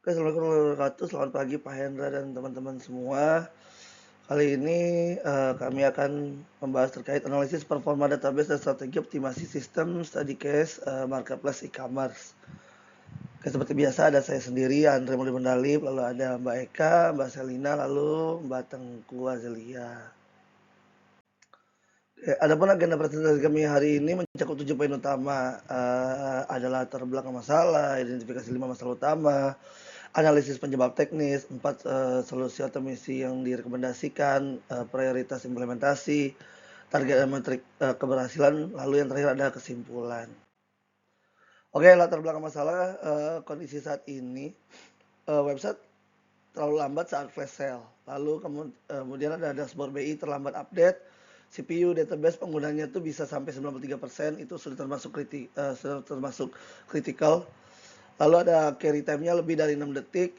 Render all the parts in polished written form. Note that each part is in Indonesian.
Oke, Assalamualaikum warahmatullahi wabarakatuh. Selamat pagi Pak Hendra dan teman-teman semua. Kali ini kami akan membahas terkait analisis performa database dan strategi optimasi sistem study case marketplace e-commerce. Oke, seperti biasa ada saya sendiri, Andre Muli Mendalip, lalu ada Mbak Eka, Mbak Selina, lalu Mbak Tengku Azelia. Adapun agenda presentasi kami hari ini mencakup 7 poin utama, adalah latar belakang masalah, identifikasi 5 masalah utama, analisis penyebab teknis, 4 solusi otomasi yang direkomendasikan, prioritas implementasi, target dan metrik keberhasilan, lalu yang terakhir ada kesimpulan. Oke, latar belakang masalah, kondisi saat ini, website terlalu lambat saat flash sale. Lalu kemudian ada dashboard BI terlambat update, CPU database penggunanya tuh bisa sampai 93%, itu sudah termasuk critical. Lalu ada carry time-nya lebih dari 6 detik,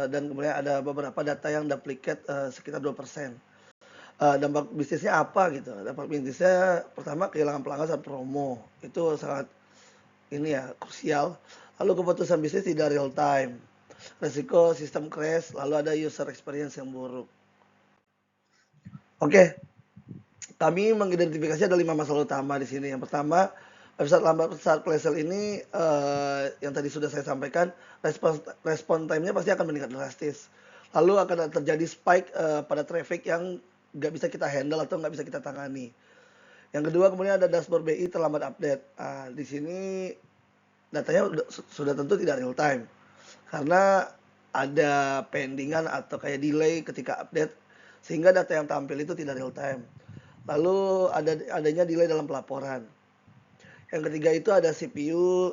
dan kemudian ada beberapa data yang duplicate sekitar 2%. Dampak bisnisnya apa gitu? Dampak bisnisnya pertama kehilangan pelanggan saat promo, itu sangat ini ya krusial. Lalu keputusan bisnis tidak real time, resiko sistem crash, lalu ada user experience yang buruk. Oke, kami mengidentifikasi ada 5 masalah utama di sini. Yang pertama, website lambat saat flash sale ini yang tadi sudah saya sampaikan, respon time-nya pasti akan meningkat drastis. Lalu akan terjadi spike pada traffic yang nggak bisa kita handle atau nggak bisa kita tangani. Yang kedua, kemudian ada dashboard BI terlambat update. Di sini datanya sudah tentu tidak real time karena ada pendingan atau kayak delay ketika update sehingga data yang tampil itu tidak real time. Lalu adanya delay dalam pelaporan. Yang ketiga itu ada CPU,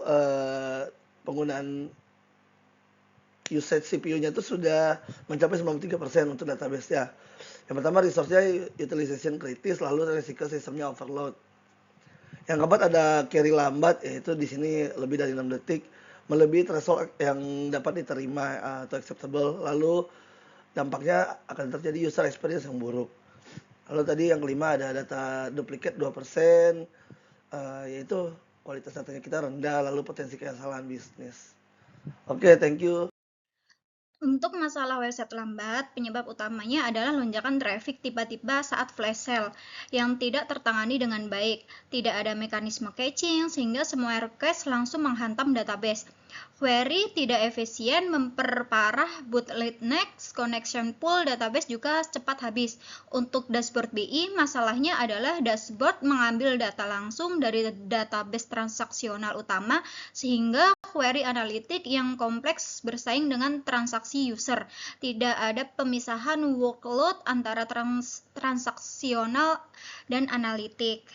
penggunaan usage CPU-nya itu sudah mencapai 93% untuk database-nya. Yang pertama resource-nya utilization kritis, lalu resiko sistemnya overload. Yang keempat ada carry lambat, yaitu di sini lebih dari 6 detik, melebihi threshold yang dapat diterima atau acceptable. Lalu dampaknya akan terjadi user experience yang buruk. Lalu tadi yang kelima ada data duplicate 2%, yaitu kualitas datanya kita rendah, lalu potensi kesalahan bisnis. Oke, thank you. Untuk masalah website lambat, penyebab utamanya adalah lonjakan traffic tiba-tiba saat flash sale yang tidak tertangani dengan baik. Tidak ada mekanisme caching sehingga semua request langsung menghantam database. Query tidak efisien memperparah bottleneck, connection pool database juga cepat habis. Untuk dashboard BI, masalahnya adalah dashboard mengambil data langsung dari database transaksional utama sehingga query analitik yang kompleks bersaing dengan transaksi user. Tidak ada pemisahan workload antara transaksional dan analitik.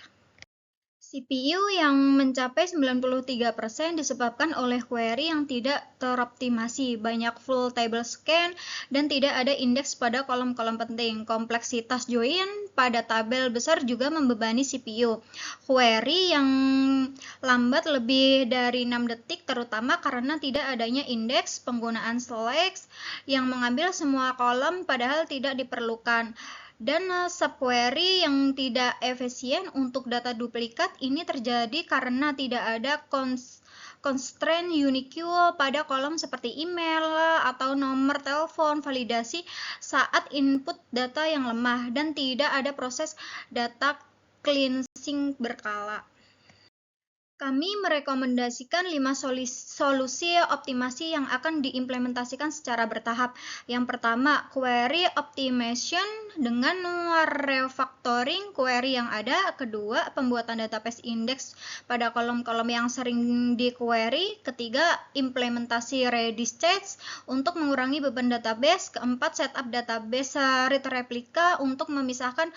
CPU yang mencapai 93% disebabkan oleh query yang tidak teroptimasi, banyak full table scan, dan tidak ada indeks pada kolom-kolom penting. Kompleksitas join pada tabel besar juga membebani CPU. Query yang lambat lebih dari 6 detik terutama karena tidak adanya indeks, penggunaan select yang mengambil semua kolom padahal tidak diperlukan. Dan subquery yang tidak efisien untuk data duplikat ini terjadi karena tidak ada constraint unique pada kolom seperti email atau nomor telepon validasi saat input data yang lemah dan tidak ada proses data cleansing berkala. Kami merekomendasikan 5 solusi optimasi yang akan diimplementasikan secara bertahap. Yang pertama, query optimization dengan refactoring query yang ada. Kedua, pembuatan database index pada kolom-kolom yang sering di-query. Ketiga, implementasi Redis stage untuk mengurangi beban database. Keempat, setup database read replika untuk memisahkan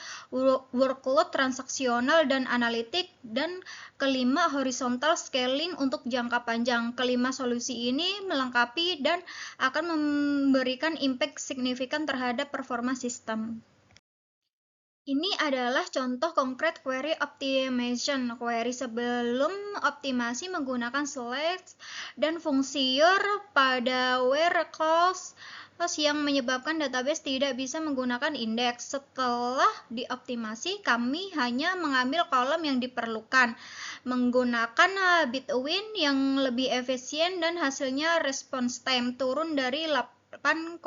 workload transaksional dan analitik. Dan kelima, horizontal scaling untuk jangka panjang. Kelima solusi ini melengkapi dan akan memberikan impact signifikan terhadap performa sistem. Ini adalah contoh konkret query optimization. Query sebelum optimasi menggunakan select dan fungsi your pada where clause yang menyebabkan database tidak bisa menggunakan indeks. Setelah dioptimasi, kami hanya mengambil kolom yang diperlukan, menggunakan Bitwin yang lebih efisien dan hasilnya response time turun dari 8,5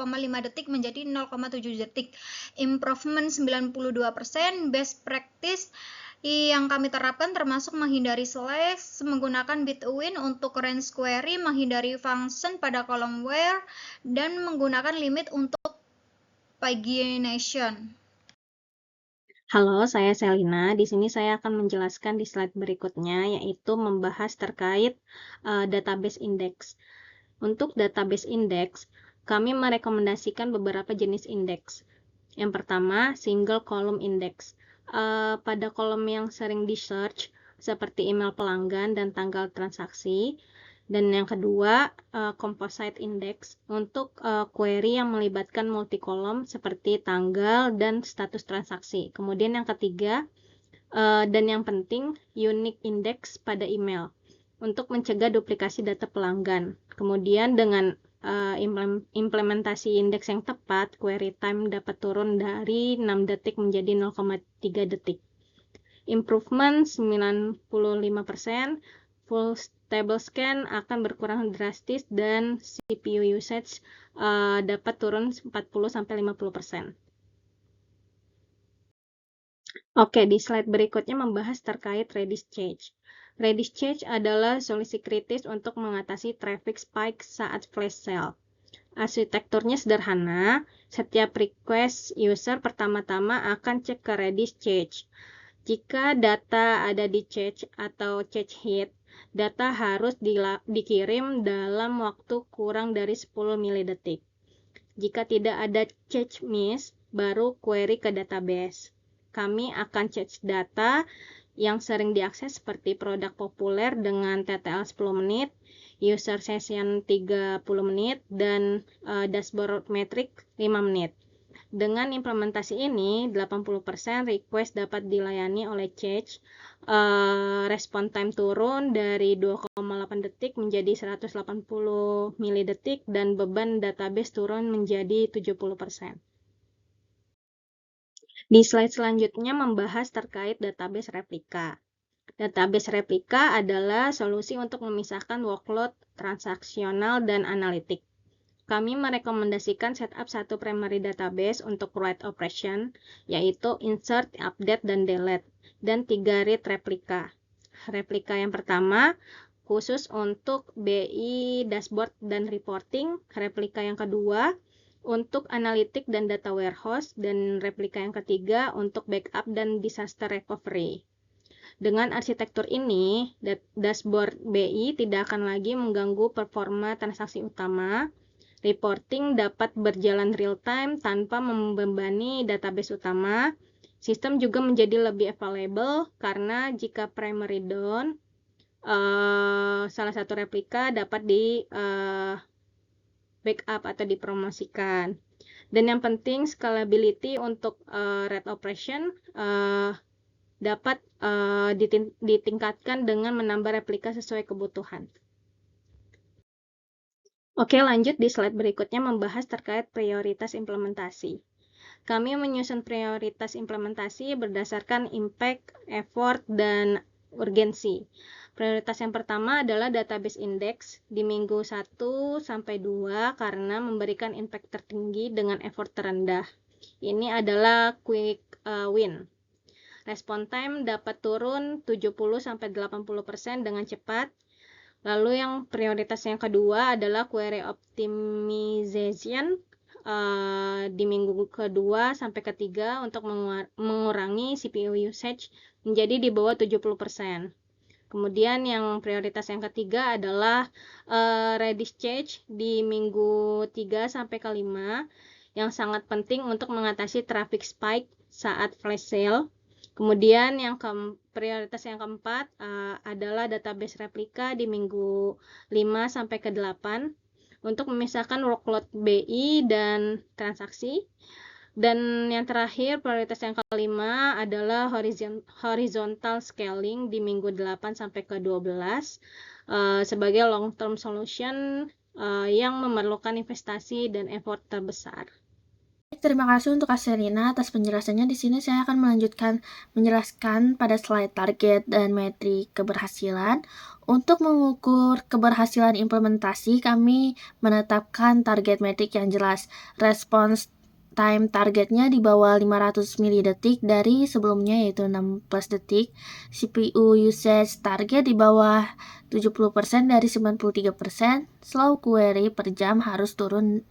detik menjadi 0,7 detik. Improvement 92%, best practice yang kami terapkan termasuk menghindari slash, menggunakan Bitwin untuk range query, menghindari function pada kolom where, dan menggunakan limit untuk pagination. Halo, saya Selina. Di sini saya akan menjelaskan di slide berikutnya, yaitu membahas terkait database index. Untuk database index, kami merekomendasikan beberapa jenis indeks. Yang pertama, single column index. Pada kolom yang sering di-search, seperti email pelanggan dan tanggal transaksi. Dan yang kedua, composite index untuk query yang melibatkan multi-kolom seperti tanggal dan status transaksi. Kemudian yang ketiga, dan yang penting, unique index pada email untuk mencegah duplikasi data pelanggan. Kemudian dengan implementasi indeks yang tepat, query time dapat turun dari 6 detik menjadi 0,3 detik. Improvement 95%, full table scan akan berkurang drastis dan CPU usage dapat turun 40-50%. Oke, di slide berikutnya membahas terkait Redis Cache. Redis Cache adalah solusi kritis untuk mengatasi traffic spike saat flash sale. Arsitekturnya sederhana, setiap request user pertama-tama akan cek ke Redis Cache. Jika data ada di cache atau cache hit, data harus dikirim dalam waktu kurang dari 10 milidetik. Jika tidak ada cache miss, baru query ke database. Kami akan cache data yang sering diakses seperti produk populer dengan TTL 10 menit, user session 30 menit, dan dashboard metric 5 menit. Dengan implementasi ini, 80% request dapat dilayani oleh cache, respon time turun dari 2,8 detik menjadi 180 milidetik, dan beban database turun menjadi 70%. Di slide selanjutnya membahas terkait database replika. Database replika adalah solusi untuk memisahkan workload transaksional dan analitik. Kami merekomendasikan setup satu primary database untuk write operation, yaitu insert, update, dan delete, dan 3 read replika. Replika yang pertama khusus untuk BI, dashboard, dan reporting. Replika yang kedua untuk analitik dan data warehouse, dan replika yang ketiga untuk backup dan disaster recovery. Dengan arsitektur ini, dashboard BI tidak akan lagi mengganggu performa transaksi utama. Reporting dapat berjalan real-time tanpa membebani database utama. Sistem juga menjadi lebih available karena jika primary down, salah satu replika dapat di backup atau dipromosikan. Dan yang penting, scalability untuk RAID operation dapat ditingkatkan dengan menambah replika sesuai kebutuhan. Oke, lanjut di slide berikutnya membahas terkait prioritas implementasi. Kami menyusun prioritas implementasi berdasarkan impact, effort, dan urgensi. Prioritas yang pertama adalah database index di minggu 1 sampai 2 karena memberikan impact tertinggi dengan effort terendah. Ini adalah quick win. Respon time dapat turun 70-80% dengan cepat. Lalu yang prioritas yang kedua adalah query optimization di minggu kedua sampai ketiga untuk mengurangi CPU usage menjadi di bawah 70%. Kemudian yang prioritas yang ketiga adalah Redis Cache di minggu 3 sampai ke 5 yang sangat penting untuk mengatasi traffic spike saat flash sale. Kemudian yang prioritas yang keempat adalah database replika di minggu 5 sampai ke 8 untuk memisahkan workload BI dan transaksi. Dan yang terakhir, prioritas yang kelima adalah horizontal scaling di minggu 8 sampai ke 12 sebagai long term solution yang memerlukan investasi dan effort terbesar. Terima kasih untuk Kak Serina atas penjelasannya. Di sini saya akan menjelaskan pada slide target dan metrik keberhasilan. Untuk mengukur keberhasilan implementasi, kami menetapkan target metrik yang jelas. Response time targetnya di bawah 500 milidetik dari sebelumnya, yaitu 16 detik. CPU usage target di bawah 70% dari 93%. Slow query per jam harus turun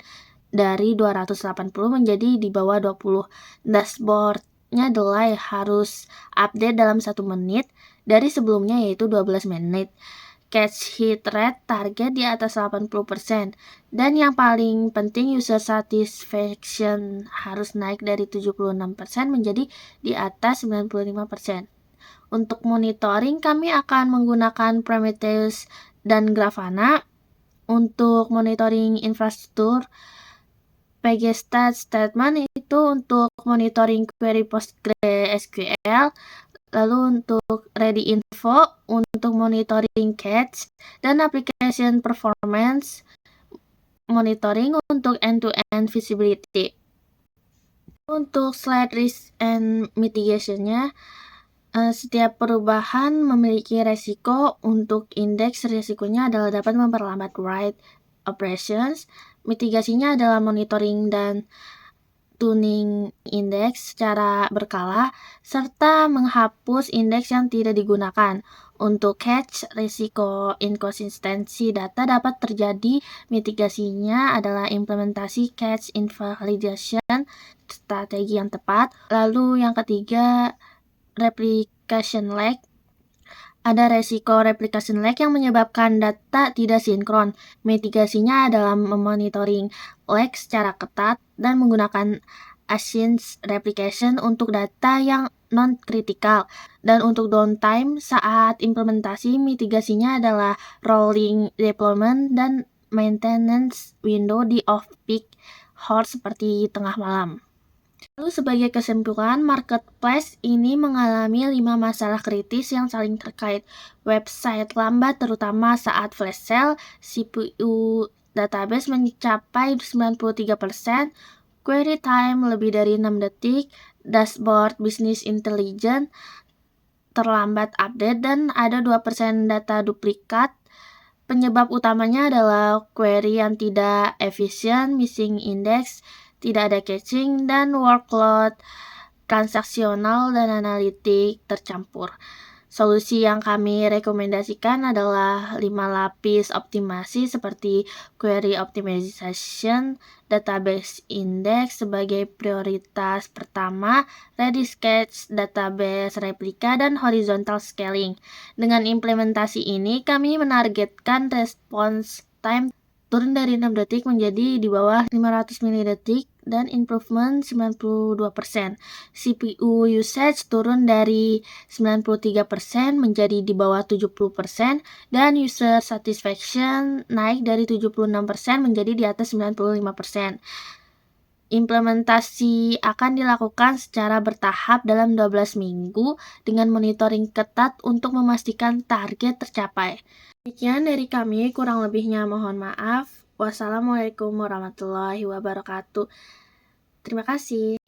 dari 280 menjadi di bawah 20. Dashboardnya delay harus update dalam 1 menit dari sebelumnya, yaitu 12 menit. Catch hit rate target di atas 80%. Dan yang paling penting, user satisfaction harus naik dari 76% menjadi di atas 95%. Untuk monitoring, kami akan menggunakan Prometheus dan Grafana. Untuk monitoring infrastruktur, PGStat statement itu untuk monitoring query PostgreSQL, lalu untuk ready info untuk monitoring cache, dan application performance monitoring untuk end-to-end visibility. Untuk slide risk and mitigation-nya, setiap perubahan memiliki resiko. Untuk indeks, resikonya adalah dapat memperlambat write operations. Mitigasinya adalah monitoring dan tuning indeks secara berkala, serta menghapus indeks yang tidak digunakan. Untuk cache, risiko inkonsistensi data dapat terjadi. Mitigasinya adalah implementasi cache invalidation, strategi yang tepat. Lalu yang ketiga, replication lag. Ada resiko replication lag yang menyebabkan data tidak sinkron. Mitigasinya adalah memonitoring lag secara ketat dan menggunakan async replication untuk data yang non-kritikal. Dan untuk downtime saat implementasi, mitigasinya adalah rolling deployment dan maintenance window di off-peak hours seperti tengah malam. Lalu sebagai kesimpulan, marketplace ini mengalami 5 masalah kritis yang saling terkait. Website lambat terutama saat flash sale, CPU database mencapai 93%, query time lebih dari 6 detik, dashboard business intelligence terlambat update, dan ada 2% data duplikat. Penyebab utamanya adalah query yang tidak efisien, missing index, tidak ada caching, dan workload transaksional dan analitik tercampur. Solusi yang kami rekomendasikan adalah 5 lapis optimasi seperti query optimization, database index sebagai prioritas pertama, Redis cache, database replika, dan horizontal scaling. Dengan implementasi ini, kami menargetkan response time turun dari 6 detik menjadi di bawah 500 milidetik dan improvement 92%. CPU usage turun dari 93% menjadi di bawah 70% dan user satisfaction naik dari 76% menjadi di atas 95%. Implementasi akan dilakukan secara bertahap dalam 12 minggu dengan monitoring ketat untuk memastikan target tercapai. Demikian dari kami, kurang lebihnya mohon maaf. Wassalamualaikum warahmatullahi wabarakatuh. Terima kasih.